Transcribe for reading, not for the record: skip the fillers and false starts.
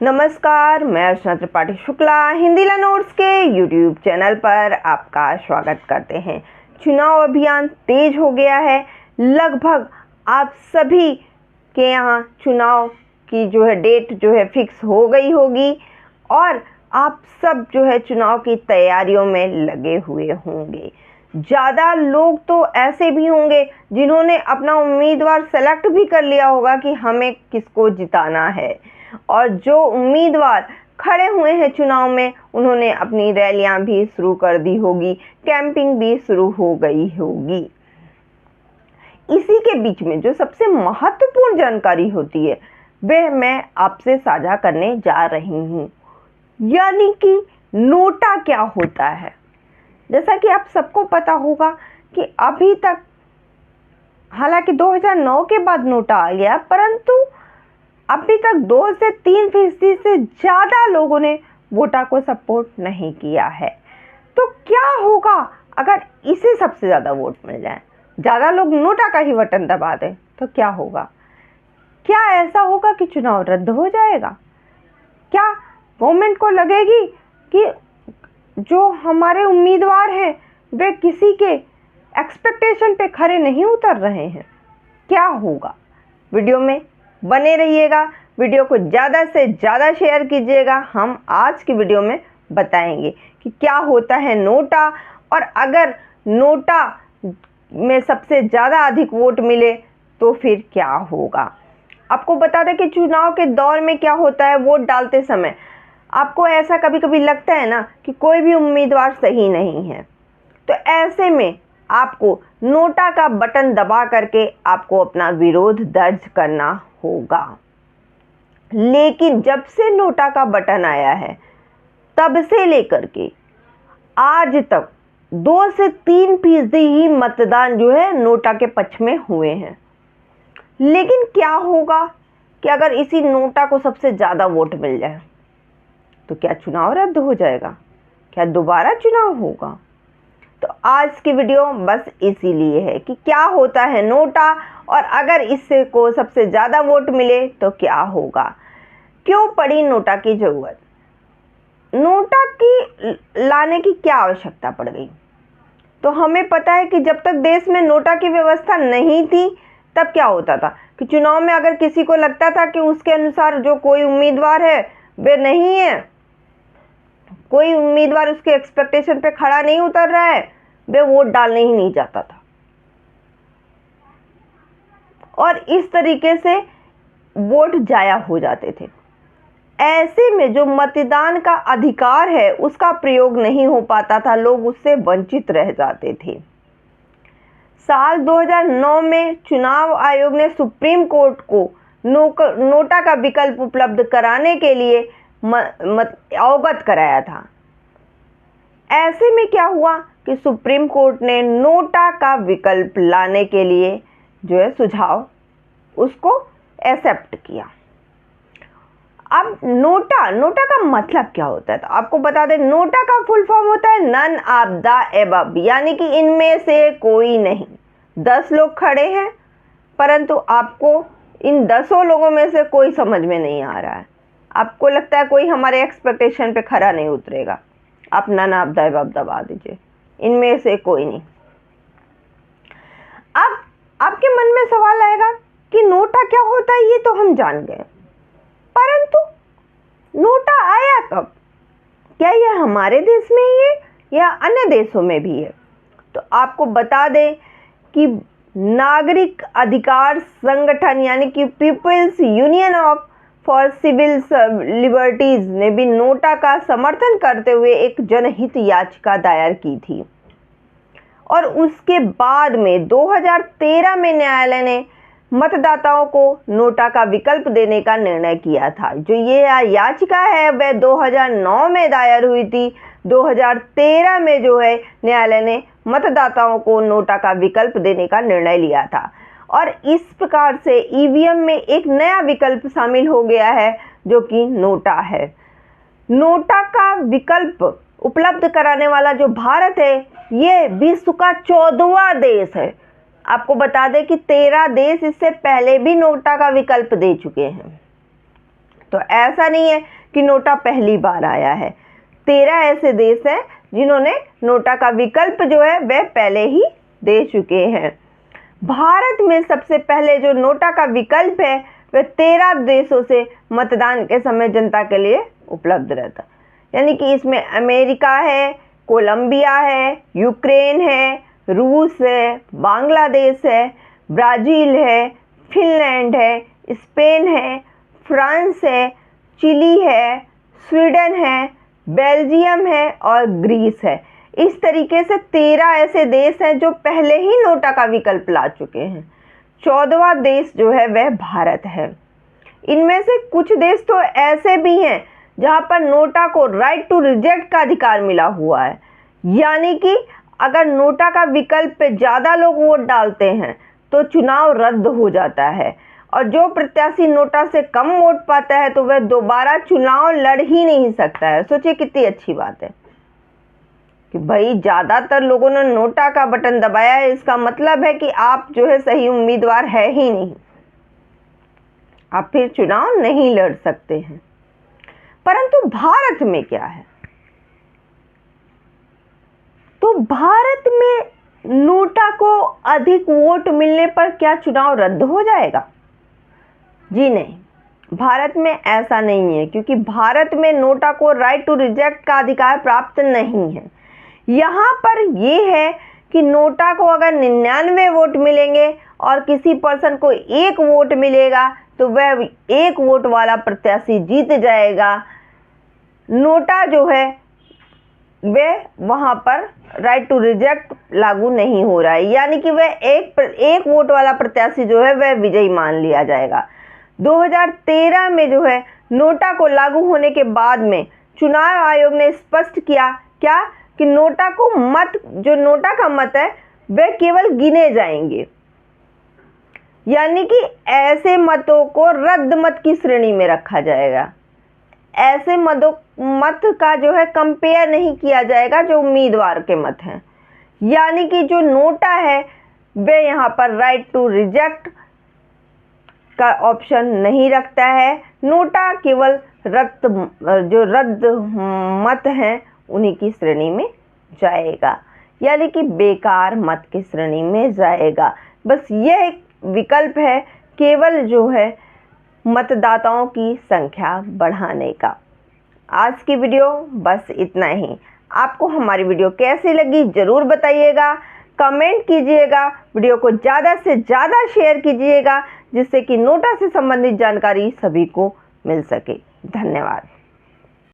नमस्कार, मैं अर्चना त्रिपाठी शुक्ला हिंदी नोट्स के यूट्यूब चैनल पर आपका स्वागत करते हैं। चुनाव अभियान तेज हो गया है। लगभग आप सभी के यहाँ चुनाव की डेट फिक्स हो गई होगी और आप सब चुनाव की तैयारियों में लगे हुए होंगे। ज़्यादा लोग तो ऐसे भी होंगे जिन्होंने अपना उम्मीदवार सेलेक्ट भी कर लिया होगा कि हमें किसको जिताना है, और जो उम्मीदवार खड़े हुए हैं चुनाव में उन्होंने अपनी रैलियां भी शुरू कर दी होगी, कैंपिंग भी शुरू हो गई होगी। इसी के बीच में जो सबसे महत्वपूर्ण जानकारी होती है वह मैं आपसे साझा करने जा रही हूँ, यानी कि नोटा क्या होता है। जैसा कि आप सबको पता होगा कि अभी तक, हालांकि 2009 के बाद नोटा आ गया, परंतु अभी तक 2 से 3% से ज़्यादा लोगों ने वोटा को सपोर्ट नहीं किया है। तो क्या होगा अगर इसे सबसे ज़्यादा वोट मिल जाए, ज़्यादा लोग नोटा का ही बटन दबा दें, तो क्या होगा? क्या ऐसा होगा कि चुनाव रद्द हो जाएगा? क्या गवर्नमेंट को लगेगी कि जो हमारे उम्मीदवार हैं वे किसी के एक्सपेक्टेशन पे खरे नहीं उतर रहे हैं? क्या होगा? वीडियो में बने रहिएगा, वीडियो को ज़्यादा से ज़्यादा शेयर कीजिएगा। हम आज की वीडियो में बताएंगे कि क्या होता है नोटा, और अगर नोटा में सबसे ज़्यादा अधिक वोट मिले तो फिर क्या होगा। आपको बता दें कि चुनाव के दौर में क्या होता है, वोट डालते समय आपको ऐसा कभी कभी लगता है ना कि कोई भी उम्मीदवार सही नहीं है, तो ऐसे में आपको नोटा का बटन दबा करके आपको अपना विरोध दर्ज करना होगा। लेकिन जब से नोटा का बटन आया है तब से लेकर के आज तक 2 से 3% ही मतदान नोटा के पक्ष में हुए हैं। लेकिन क्या होगा कि अगर इसी नोटा को सबसे ज़्यादा वोट मिल जाए तो क्या चुनाव रद्द हो जाएगा? क्या दोबारा चुनाव होगा? तो आज की वीडियो बस इसीलिए है कि क्या होता है नोटा, और अगर इससे को सबसे ज़्यादा वोट मिले तो क्या होगा। क्यों पड़ी नोटा की ज़रूरत? नोटा की लाने की क्या आवश्यकता पड़ गई? तो हमें पता है कि जब तक देश में नोटा की व्यवस्था नहीं थी तब क्या होता था कि चुनाव में अगर किसी को लगता था कि उसके अनुसार जो कोई उम्मीदवार है वे नहीं है, कोई उम्मीदवार उसके एक्सपेक्टेशन पे खड़ा नहीं उतर रहा है, वे वोट डालने ही नहीं जाता था। और इस तरीके से वोट जाया हो जाते थे। ऐसे में जो मतदान का अधिकार है उसका प्रयोग नहीं हो पाता था, लोग उससे वंचित रह जाते थे। साल 2009 में चुनाव आयोग ने सुप्रीम कोर्ट को नोटा का विकल्प उपलब्ध कराने के लिए अवगत कराया था। ऐसे में क्या हुआ कि सुप्रीम कोर्ट ने नोटा का विकल्प लाने के लिए सुझाव उसको एक्सेप्ट किया। अब नोटा का मतलब क्या होता है, तो आपको बता दें, नोटा का फुल फॉर्म होता है नन ऑफ द एबव, यानी कि इनमें से कोई नहीं। 10 लोग खड़े हैं परंतु आपको इन 10 लोगों में से कोई समझ में नहीं आ रहा है, आपको लगता है कोई हमारे एक्सपेक्टेशन पे खरा नहीं उतरेगा, आप नन ऑफ द एबव दबा दीजिए, इनमें से कोई नहीं। अब आपके मन में सवाल आएगा कि नोटा क्या होता है, ये तो हम जान गए, परंतु नोटा आया कब? क्या यह हमारे देश में ही है या अन्य देशों में भी है? तो आपको बता दें कि नागरिक अधिकार संगठन यानी कि People's Union of for Civil Liberties ने भी नोटा का समर्थन करते हुए एक जनहित याचिका दायर की थी, और उसके बाद में 2013 में न्यायालय ने मतदाताओं को नोटा का विकल्प देने का निर्णय किया था। जो ये याचिका है वह 2009 में दायर हुई थी। 2013 में न्यायालय ने मतदाताओं को नोटा का विकल्प देने का निर्णय लिया था, और इस प्रकार से ईवीएम में एक नया विकल्प शामिल हो गया है जो कि नोटा है। नोटा का विकल्प उपलब्ध कराने वाला जो भारत है ये विश्व का 14वां देश है। आपको बता दें कि 13 देश इससे पहले भी नोटा का विकल्प दे चुके हैं। तो ऐसा नहीं है कि नोटा पहली बार आया है। 13 ऐसे देश हैं जिन्होंने नोटा का विकल्प जो है वह पहले ही दे चुके हैं। भारत में सबसे पहले जो नोटा का विकल्प है वह 13 देशों से मतदान के समय जनता के लिए उपलब्ध रहता, यानी कि इसमें अमेरिका है, कोलंबिया है, यूक्रेन है, रूस है, बांग्लादेश है, ब्राज़ील है, फिनलैंड है, स्पेन है, फ्रांस है, चिली है, स्वीडन है, बेल्जियम है और ग्रीस है। इस तरीके से 13 ऐसे देश हैं जो पहले ही नोटा का विकल्प ला चुके हैं। 14वां देश जो है वह भारत है। इनमें से कुछ देश तो ऐसे भी हैं जहां पर नोटा को राइट टू रिजेक्ट का अधिकार मिला हुआ है, यानी कि अगर नोटा का विकल्प पे ज़्यादा लोग वोट डालते हैं तो चुनाव रद्द हो जाता है, और जो प्रत्याशी नोटा से कम वोट पाता है तो वह दोबारा चुनाव लड़ ही नहीं सकता है। सोचिए कितनी अच्छी बात है कि भाई ज़्यादातर लोगों ने नोटा का बटन दबाया है, इसका मतलब है कि आप जो है सही उम्मीदवार है ही नहीं, आप फिर चुनाव नहीं लड़ सकते हैं। परंतु भारत में क्या है, तो भारत में नोटा को अधिक वोट मिलने पर क्या चुनाव रद्द हो जाएगा? जी नहीं, भारत में ऐसा नहीं है, क्योंकि भारत में नोटा को राइट टू रिजेक्ट का अधिकार प्राप्त नहीं है। यहाँ पर ये है कि नोटा को अगर 99 वोट मिलेंगे और किसी पर्सन को 1 वोट मिलेगा तो वह 1 वोट वाला प्रत्याशी जीत जाएगा। नोटा जो है वह वहाँ पर राइट टू रिजेक्ट लागू नहीं हो रहा है, यानी कि वह एक वोट वाला प्रत्याशी जो है वह विजयी मान लिया जाएगा। 2013 में जो है नोटा को लागू होने के बाद में चुनाव आयोग ने स्पष्ट किया क्या कि नोटा का मत है वह केवल गिने जाएंगे, यानी कि ऐसे मतों को रद्द मत की श्रेणी में रखा जाएगा। ऐसे मत का जो है कंपेयर नहीं किया जाएगा जो उम्मीदवार के मत हैं, यानी कि जो नोटा है वह यहाँ पर राइट टू रिजेक्ट का ऑप्शन नहीं रखता है। नोटा केवल रद्द मत हैं उन्हीं की श्रेणी में जाएगा, यानी कि बेकार मत की श्रेणी में जाएगा। बस यह एक विकल्प है केवल जो है मतदाताओं की संख्या बढ़ाने का। आज की वीडियो बस इतना ही। आपको हमारी वीडियो कैसी लगी ज़रूर बताइएगा, कमेंट कीजिएगा, वीडियो को ज़्यादा से ज़्यादा शेयर कीजिएगा जिससे कि नोटा से संबंधित जानकारी सभी को मिल सके। धन्यवाद।